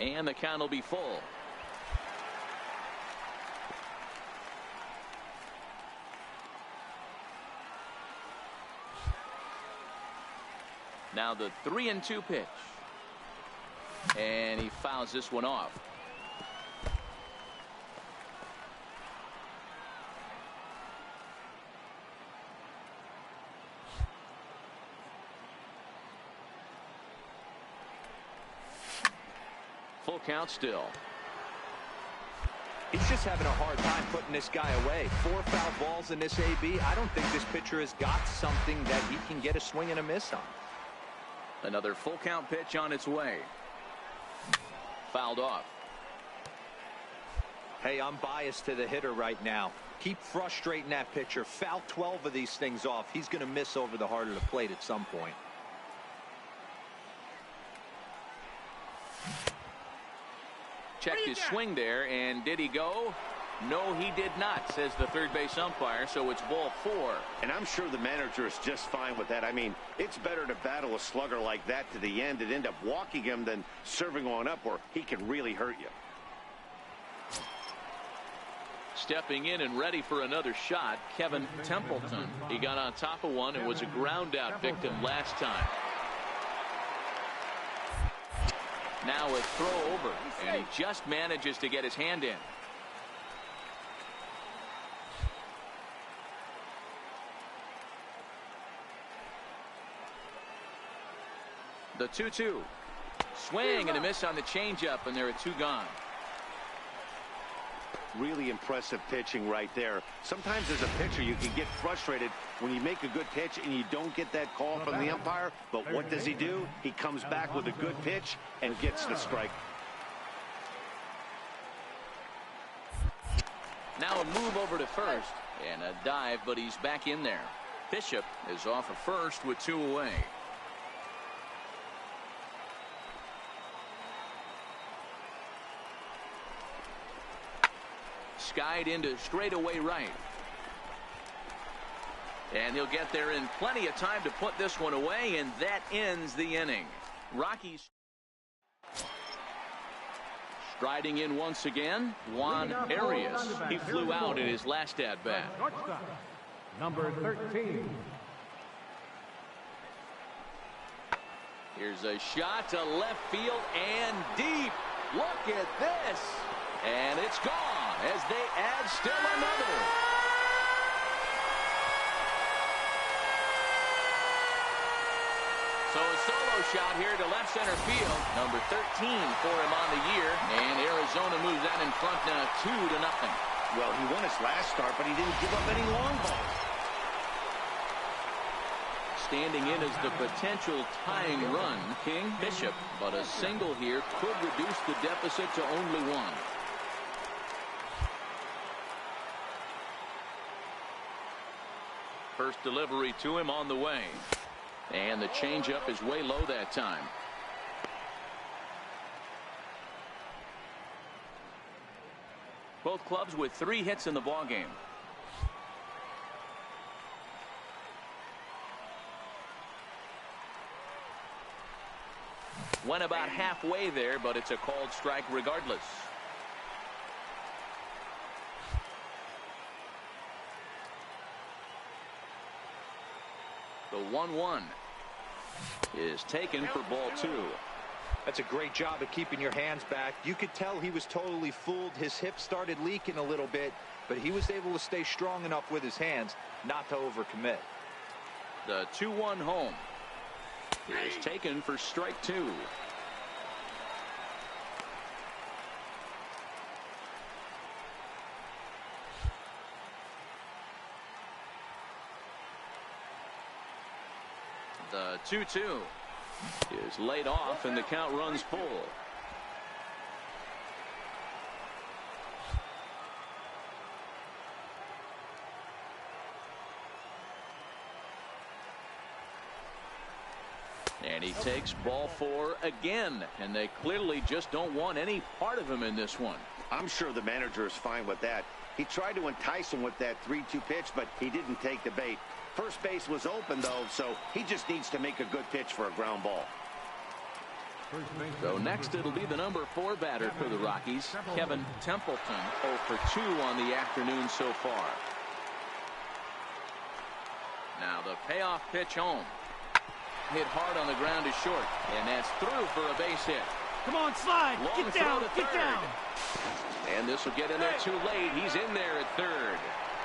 And the count will be full. Now the 3-2 pitch. And he fouls this one off. Full count still. He's just having a hard time putting this guy away. 4 foul balls in this AB. I don't think this pitcher has got something that he can get a swing and a miss on. Another full count pitch on its way. Fouled off. Hey, I'm biased to the hitter right now. Keep frustrating that pitcher. Foul 12 of these things off. He's going to miss over the heart of the plate at some point. Checked his swing there, and did he go? No, he did not, says the third base umpire, so it's ball 4. And I'm sure the manager is just fine with that. I mean, it's better to battle a slugger like that to the end and end up walking him than serving on up where he can really hurt you. Stepping in and ready for another shot, Kevin Templeton. He got on top of one and was a ground out victim last time. Now a throw over, and he just manages to get his hand in. The 2-2. Swing and a miss on the changeup, and there are 2 gone. Really impressive pitching right there. Sometimes as a pitcher you can get frustrated when you make a good pitch and you don't get that call from the umpire. But what does he do? He comes back with a good pitch and gets the strike. Now a move over to first and a dive, but he's back in there. Bishop is off of first with 2 away. Skied into straightaway right. And he'll get there in plenty of time to put this one away, and that ends the inning. Rockies striding in once again, Juan Arias. He flew out in his last at-bat. Number 13. Here's a shot to left field and deep. Look at this. And it's gone as they add still another. So a solo shot here to left center field. Number 13 for him on the year. And Arizona moves that in front now 2-0. Well, he won his last start, but he didn't give up any long balls. Standing in as the potential tying run, King Bishop. But a single here could reduce the deficit to only 1. First delivery to him on the way. And the changeup is way low that time. Both clubs with 3 hits in the ballgame. Went about halfway there, but it's a called strike regardless. The 1-1 is taken for ball 2. That's a great job of keeping your hands back. You could tell he was totally fooled. His hip started leaking a little bit, but he was able to stay strong enough with his hands not to overcommit. The 2-1 home is taken for strike 2. The 2-2 is laid off and the count runs full. And he takes ball 4 again, and they clearly just don't want any part of him in this one. I'm sure the manager is fine with that. He tried to entice him with that 3-2 pitch, but he didn't take the bait. First base was open, though, so he just needs to make a good pitch for a ground ball. So next it'll be the number 4 batter for the Rockies, Kevin Templeton, 0 for 2 on the afternoon so far. Now the payoff pitch home. Hit hard on the ground is short, and that's through for a base hit. Come on, slide. Long Get down. throw to Get third. down. And this will get in there too late. He's in there at third.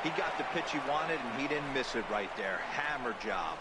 He got the pitch he wanted, and he didn't miss it right there. Hammer job.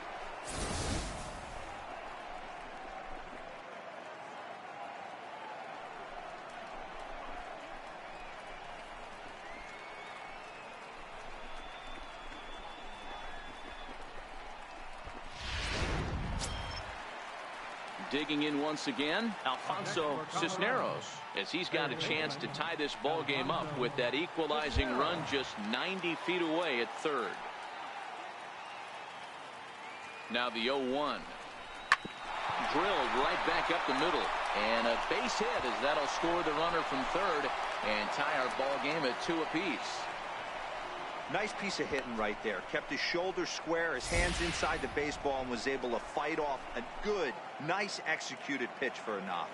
Digging in once again, Alfonso Cisneros, as he's got a chance to tie this ball game up with that equalizing run just 90 feet away at third. Now the 0-1. Drilled right back up the middle. And a base hit as that'll score the runner from third. and tie our ball game at 2 apiece. Nice piece of hitting right there. Kept his shoulders square, his hands inside the baseball, and was able to fight off a good, nice executed pitch for a knock.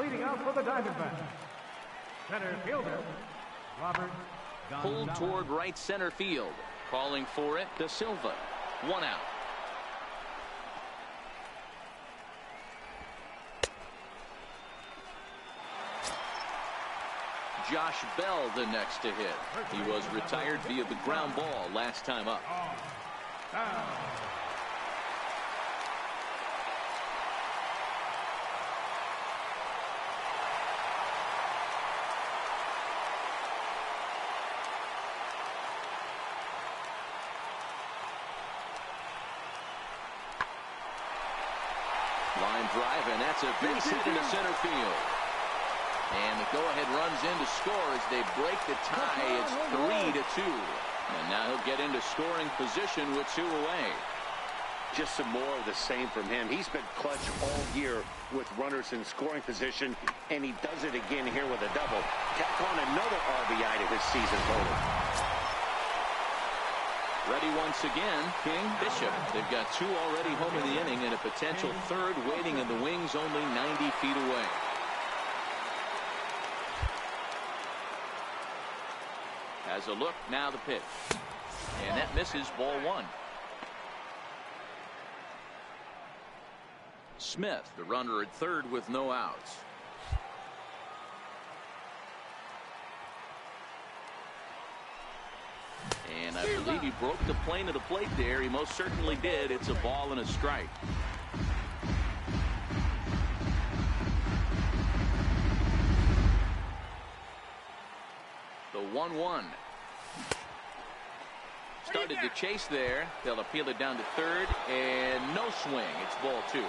Leading out for the Diamondbacks, center fielder, Robert. Pulled toward right center field. Calling for it, De Silva. 1 out. Josh Bell the next to hit. He was retired via the ground ball last time up. Line drive, and that's a base hit into center field. And the go-ahead runs in to score as they break the tie. It's 3-2. And now he'll get into scoring position with 2 away. Just some more of the same from him. He's been clutch all year with runners in scoring position, and he does it again here with a double. Tack on another RBI to his season total. Ready once again, King, Bishop. They've got 2 already home in the inning and a potential 3rd waiting in the wings only 90 feet away. Has a look, now the pitch. And that misses, ball 1. Smith, the runner at 3rd with no outs. And I believe he broke the plane of the plate there. He most certainly did. It's a ball and a strike. The 1-1. Started to chase there. They'll appeal it down to 3rd, and no swing. It's ball 2.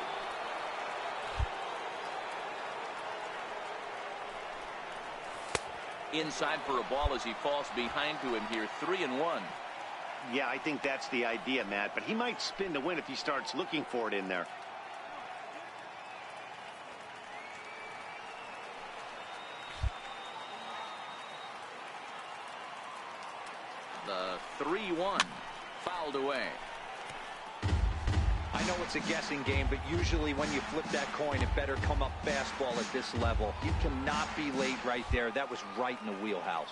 Inside for a ball as he falls behind to him here. 3-1. Yeah, I think that's the idea, Matt. But he might spin to win if he starts looking for it in there. The 3-1 fouled away. I know it's a guessing game, but usually when you flip that coin, it better come up fastball at this level. You cannot be late right there. That was right in the wheelhouse.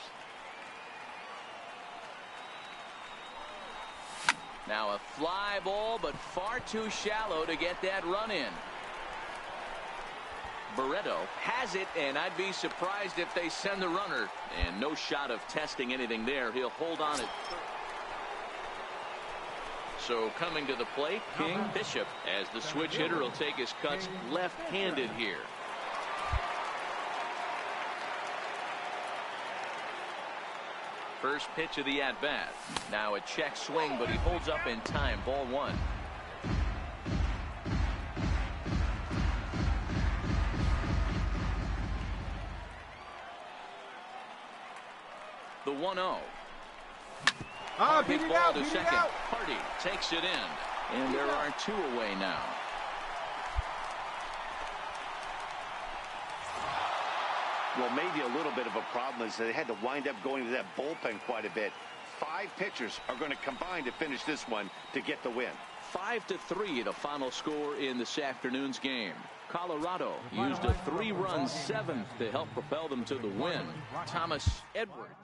Now a fly ball, but far too shallow to get that run in. Barreto has it, and I'd be surprised if they send the runner. And no shot of testing anything there. He'll hold on it. So coming to the plate, King, Bishop, as the switch hitter will take his cuts left-handed here. First pitch of the at-bat. Now a check swing, but he holds up in time. Ball 1. The 1-0. Big ball to second. Hardy takes it in, and there are 2 away now. Well, maybe a little bit of a problem is they had to wind up going to that bullpen quite a bit. 5 pitchers are going to combine to finish this one to get the win. 5-3 the final score in this afternoon's game. Colorado used a 3-run 7th to help propel them to the win. Thomas Edwards.